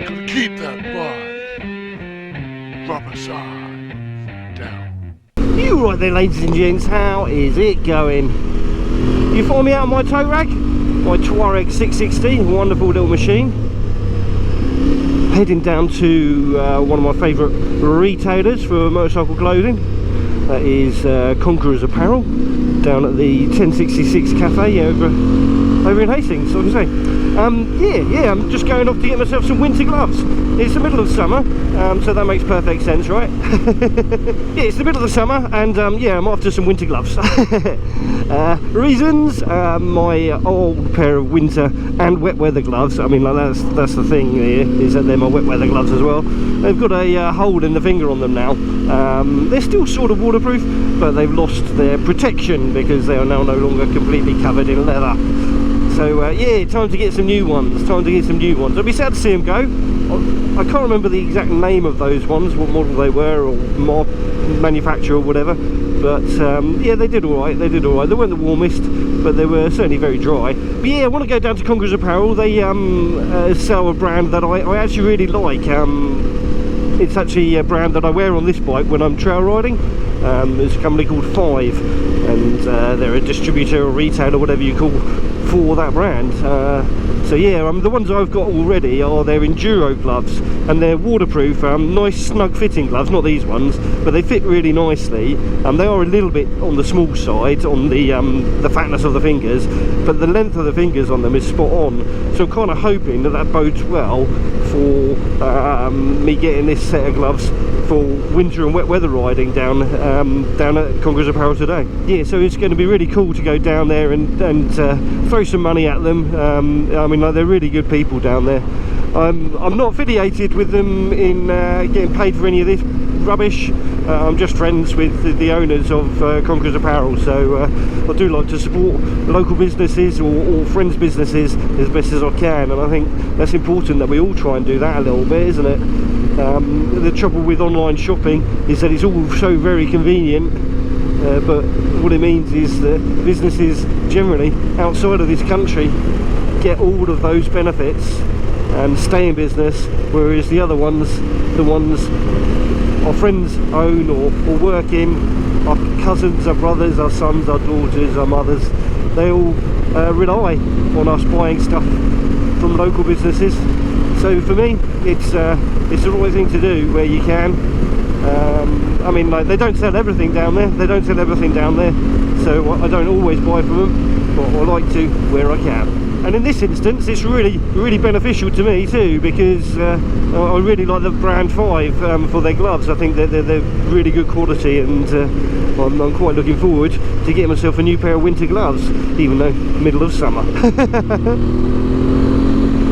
Keep that bud. Rubber side down. You right there, ladies and gents, how is it going? You find me out on my tow rag? My Touareg 660, wonderful little machine. Heading down to one of my favourite retailers for motorcycle clothing. That is Conquerors Apparel, down at the 1066 Cafe over in Hastings, like I say. Yeah, I'm just going off to get myself some winter gloves. It's the middle of summer, so that makes perfect sense, right? Yeah, it's the middle of the summer, and yeah, I'm after some winter gloves. Reasons, my old pair of winter and wet weather gloves, I mean, like, that's the thing here, is that they're my wet weather gloves as well. They've got a hole in the finger on them now. They're still sort of waterproof, but they've lost their protection because they are now no longer completely covered in leather. So yeah, time to get some new ones. I'll be sad to see them go. I can't remember the exact name of those ones, what model they were, or manufacturer or whatever. But yeah, they did all right. They weren't the warmest, but they were certainly very dry. But yeah, I want to go down to Conquerors Apparel. They sell a brand that I actually really like. It's actually a brand that I wear on this bike when I'm trail riding. There's a company called Five, and they're a distributor or retailer, whatever you call, for that brand. So yeah, the ones I've got already are their enduro gloves, and they're waterproof, nice snug fitting gloves, not these ones, but they fit really nicely. They are a little bit on the small side on the fatness of the fingers, but the length of the fingers on them is spot on. So I'm kind of hoping that that bodes well for me getting this set of gloves for winter and wet weather riding down at Conquerors Apparel today. Yeah, so it's going to be really cool to go down there and throw some money at them. I mean, like, they're really good people down there. I'm not affiliated with them in getting paid for any of this rubbish. I'm just friends with the owners of Conquerors Apparel, so I do like to support local businesses or friends' businesses as best as I can, and I think that's important that we all try and do that a little bit, isn't it? The trouble with online shopping is that it's all so very convenient, but what it means is that businesses generally outside of this country get all of those benefits and stay in business, whereas the other ones, the ones our friends own or work in, our cousins, our brothers, our sons, our daughters, our mothers, they all rely on us buying stuff from local businesses. So for me, it's the right thing to do where you can. I mean, like, they don't sell everything down there. So I don't always buy from them, but I like to where I can. And in this instance, it's really beneficial to me too, because I really like the brand Five for their gloves. I think they're really good quality, and I'm quite looking forward to getting myself a new pair of winter gloves, even though middle of summer.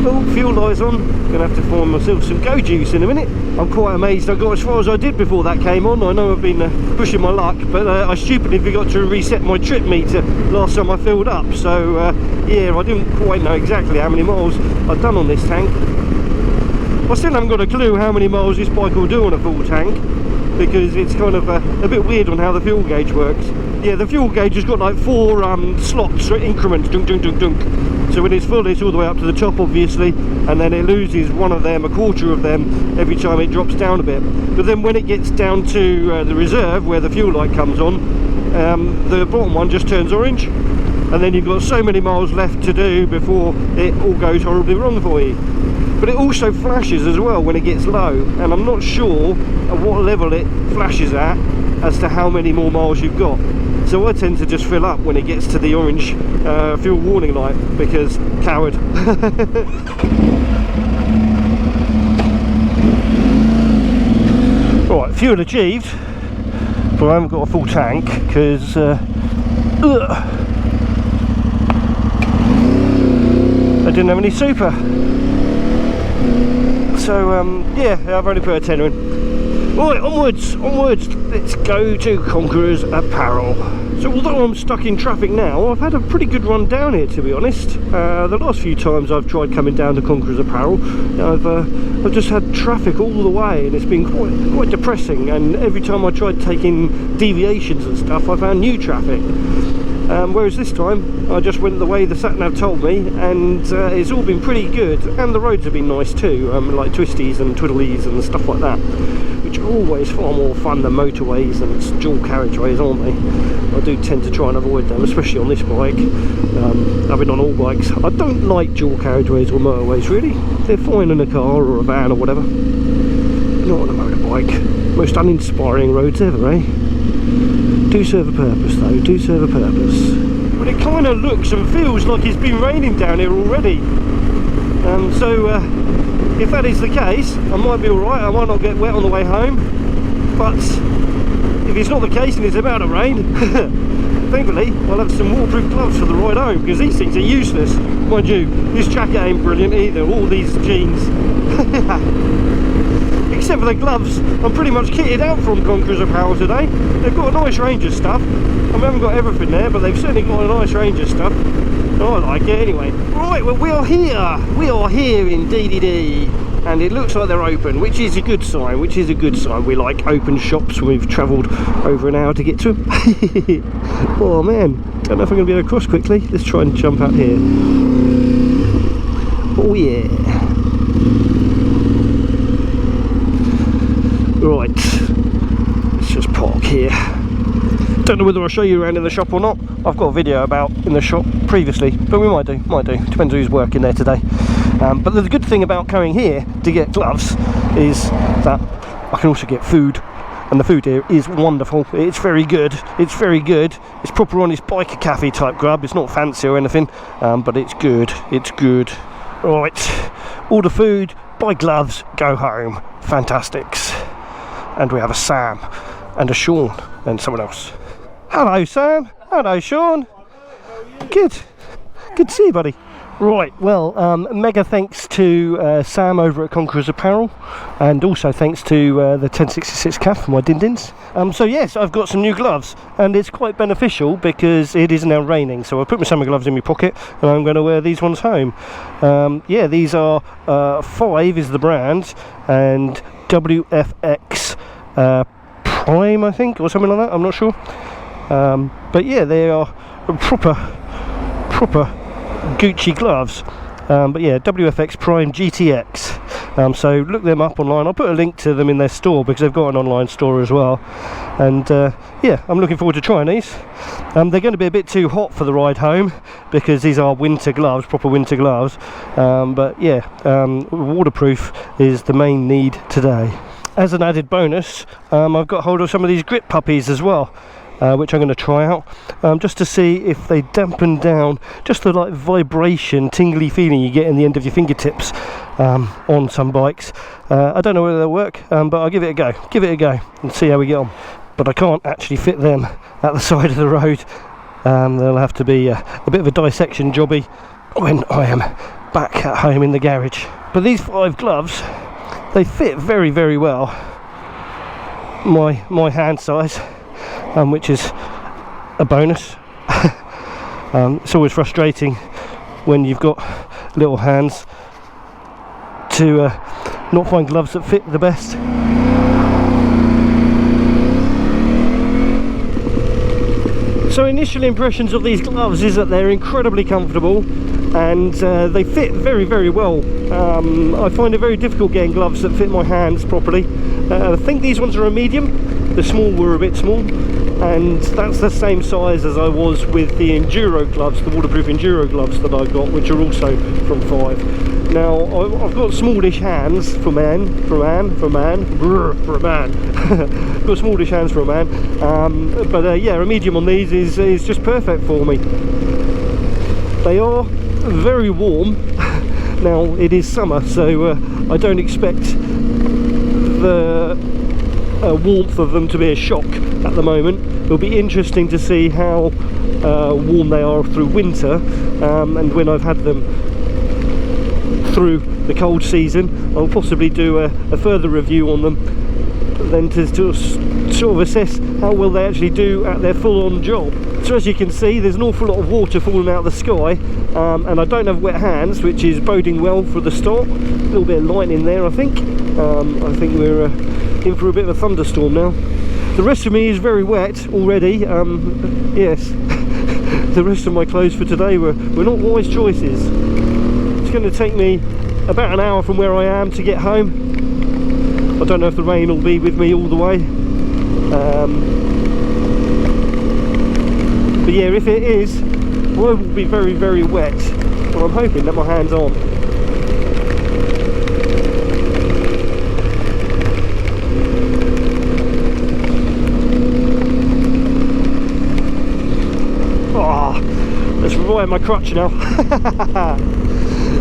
Oh, fuel lights on. Gonna have to find myself some go juice in a minute. I'm quite amazed I got as far as I did before that came on. I know I've been pushing my luck, but I stupidly forgot to reset my trip meter last time I filled up. So yeah, I didn't quite know exactly how many miles I'd done on this tank. I still haven't got a clue how many miles this bike will do on a full tank, because it's kind of a bit weird on how the fuel gauge works. Yeah, the fuel gauge has got like 4 slots or increments, dunk, dunk, dunk, dunk. So when it's full, it's all the way up to the top, obviously, and then it loses one of them, a quarter of them, every time it drops down a bit. But then when it gets down to the reserve, where the fuel light comes on, the bottom one just turns orange, and then you've got so many miles left to do before it all goes horribly wrong for you. But it also flashes as well when it gets low, and I'm not sure at what level it flashes at as to how many more miles you've got. So I tend to just fill up when it gets to the orange fuel warning light, because coward. Right, fuel achieved, but I haven't got a full tank because I didn't have any super. So yeah, I've only put a tenner in. Right, onwards, let's go to Conquerors Apparel. So although I'm stuck in traffic now, I've had a pretty good run down here, to be honest. The last few times I've tried coming down to Conquerors Apparel, I've just had traffic all the way, and it's been quite depressing, and every time I tried taking deviations and stuff, I found new traffic. whereas this time I just went the way the sat-nav told me, and it's all been pretty good, and the roads have been nice too, like twisties and twiddlies and stuff like that, which are always far more fun than motorways and it's dual carriageways, aren't they? I do tend to try and avoid them, especially on this bike. I've been on all bikes. I don't like dual carriageways or motorways really. They're fine in a car or a van or whatever. Not on a motorbike. Most uninspiring roads ever, eh? Do serve a purpose though, do serve a purpose. But it kind of looks and feels like it's been raining down here already. So if that is the case, I might be alright, I might not get wet on the way home. But if it's not the case and it's about to rain, thankfully I'll have some waterproof gloves for the ride home, because these things are useless. Mind you, this jacket ain't brilliant either, all these jeans. Except for the gloves, I'm pretty much kitted out from Conquerors Apparel today. They've got a nice range of stuff. I mean, I haven't got everything there, but they've certainly got a nice range of stuff. I like it anyway. Right, well, we are here indeedy, and it looks like they're open, which is a good sign, We like open shops when we've travelled over an hour to get to them. Oh man, don't know if I'm going to be able to cross quickly. Let's try and jump out here. Oh yeah. Right, let's just park here. Don't know whether I'll show you around in the shop or not. I've got a video about in the shop previously, but we might do, depends who's working there today. But the good thing about coming here to get gloves is that I can also get food, and the food here is wonderful. It's very good, it's proper honest biker cafe type grub. It's not fancy or anything, but it's good. Right, order food, buy gloves, go home. Fantastics. And we have a Sam and a Sean and someone else. Hello Sam, hello Sean. Good to see you, buddy. Right, well, mega thanks to Sam over at Conquerors Apparel, and also thanks to the 1066 CAF for my din-dins. So yes, I've got some new gloves, and it's quite beneficial because it is now raining, so I put my summer gloves in my pocket and I'm going to wear these ones home. Yeah, these are Five is the brand, and WFX Prime, I think, or something like that, I'm not sure. But yeah, they are proper Gucci gloves. But yeah, WFX Prime GTX. So look them up online. I'll put a link to them in their store because they've got an online store as well. And yeah, I'm looking forward to trying these. They're going to be a bit too hot for the ride home because these are winter gloves, proper winter gloves. But yeah, waterproof is the main need today. As an added bonus, I've got hold of some of these grip puppies as well, which I'm going to try out, just to see if they dampen down just the like vibration, tingly feeling you get in the end of your fingertips on some bikes. I don't know whether they'll work, but I'll give it a go and see how we get on. But I can't actually fit them at the side of the road. They'll have to be a bit of a dissection jobby when I am back at home in the garage. But these Five gloves, they fit very, very well my hand size, which is a bonus. It's always frustrating when you've got little hands to not find gloves that fit the best. So initial impressions of these gloves is that they're incredibly comfortable, and they fit very, very well. I find it very difficult getting gloves that fit my hands properly. I think these ones are a medium. The small were a bit small, and that's the same size as I was with the enduro gloves, the waterproof enduro gloves that I got, which are also from Five. Now I've got smallish hands for a man. Got smallish hands for a man, but yeah, a medium on these is just perfect for me. They are very warm. Now it is summer, so I don't expect the warmth of them to be a shock at the moment. It'll be interesting to see how warm they are through winter, and when I've had them through the cold season, I'll possibly do a further review on them, then to sort of assess how well they actually do at their full-on job. So as you can see, there's an awful lot of water falling out of the sky, and I don't have wet hands, which is boding well for the start. A little bit of lightning there, I think. I think we're in for a bit of a thunderstorm now. The rest of me is very wet already. Yes, the rest of my clothes for today were not wise choices. It's going to take me about an hour from where I am to get home. I don't know if the rain will be with me all the way. But yeah, if it is, I will be very, very wet. Well, I'm hoping that my hands aren't. Let's rewind my crutch now.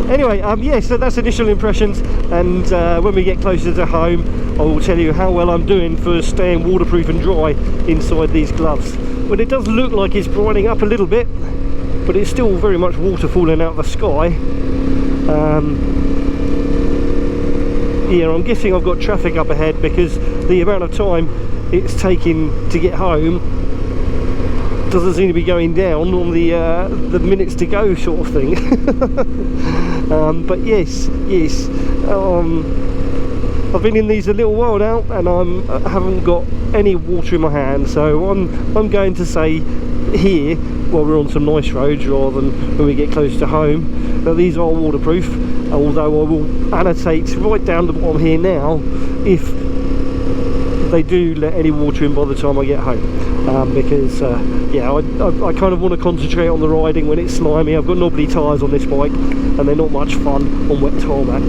Anyway, yeah, so that's initial impressions, and when we get closer to home I will tell you how well I'm doing for staying waterproof and dry inside these gloves. But it does look like it's brightening up a little bit, but it's still very much water falling out of the sky. Yeah, I'm guessing I've got traffic up ahead because the amount of time it's taking to get home doesn't seem to be going down on the minutes to go sort of thing. But yes, I've been in these a little while now, and I haven't got any water in my hand, so I'm going to say here, while we're on some nice roads rather than when we get close to home, that these are waterproof, although I will annotate right down the bottom here now if they do let any water in by the time I get home. Because yeah, I kind of want to concentrate on the riding when it's slimy. I've got knobbly tyres on this bike and they're not much fun on wet tarmac.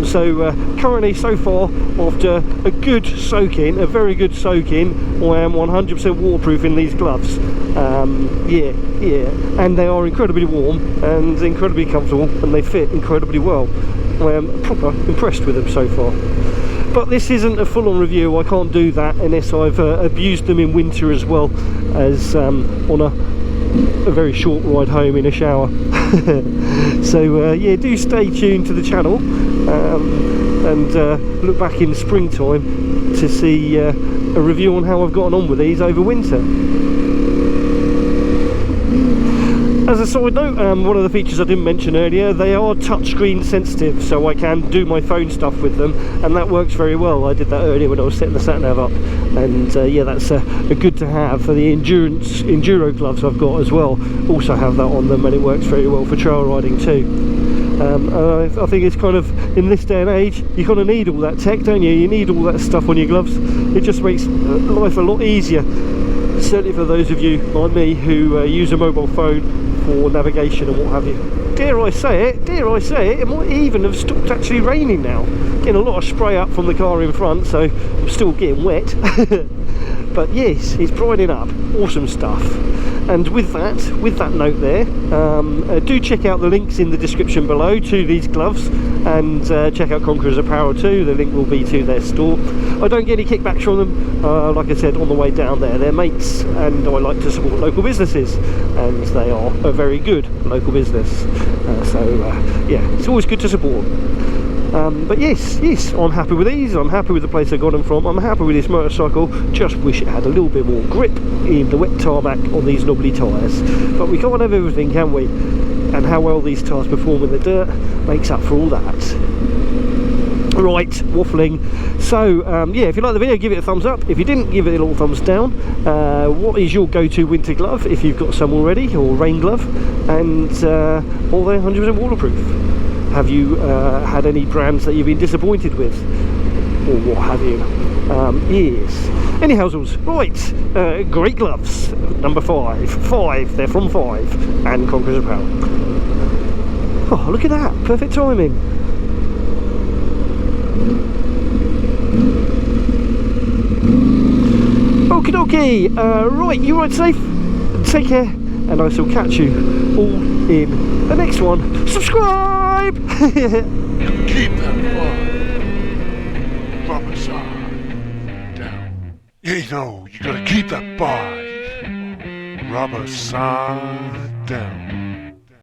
So currently, so far, after a good soaking, a very good soaking, I am 100% waterproof in these gloves. Yeah, and they are incredibly warm and incredibly comfortable, and they fit incredibly well. I am proper impressed with them so far. But this isn't a full-on review. I can't do that unless I've abused them in winter as well as on a very short ride home in a shower. So yeah, do stay tuned to the channel and look back in springtime to see a review on how I've gotten on with these over winter. As a side note, one of the features I didn't mention earlier, they are touchscreen sensitive, so I can do my phone stuff with them, and that works very well. I did that earlier when I was setting the sat nav up, and yeah, that's a good to have for the enduro gloves I've got as well. Also have that on them, and it works very well for trail riding too. I think it's kind of, in this day and age, you kind of need all that tech, don't you? You need all that stuff on your gloves. It just makes life a lot easier, certainly for those of you like me who use a mobile phone for navigation and what have you. Dare I say it, it might even have stopped actually raining now. Getting a lot of spray up from the car in front, so I'm still getting wet. But yes, it's brightening up. Awesome stuff. And with that note there, do check out the links in the description below to these gloves, and check out Conquerors Apparel too. The link will be to their store. I don't get any kickbacks from them, like I said on the way down there. They're mates, and I like to support local businesses, and they are a very good local business. Yeah, it's always good to support. But yes, I'm happy with these. I'm happy with the place I got them from. I'm happy with this motorcycle. Just wish it had a little bit more grip in the wet tarmac on these knobbly tyres. But we can't have everything, can we? And how well these tyres perform in the dirt makes up for all that. Right, waffling. So yeah, if you like the video, give it a thumbs up. If you didn't, give it a little thumbs down. What is your go-to winter glove, if you've got some already, or rain glove? And are they 100% waterproof? Have you had any brands that you've been disappointed with, or what have you? Yes. Anyhowsals, right, great gloves, number 5, they're from 5, and Conquerors Apparel. Oh, look at that, perfect timing. Okie dokie, right, you ride safe, take care, and I shall catch you all in the next one. Subscribe! Keep that bar. Rubber side down. You know, you gotta keep that bar. Rubber side down.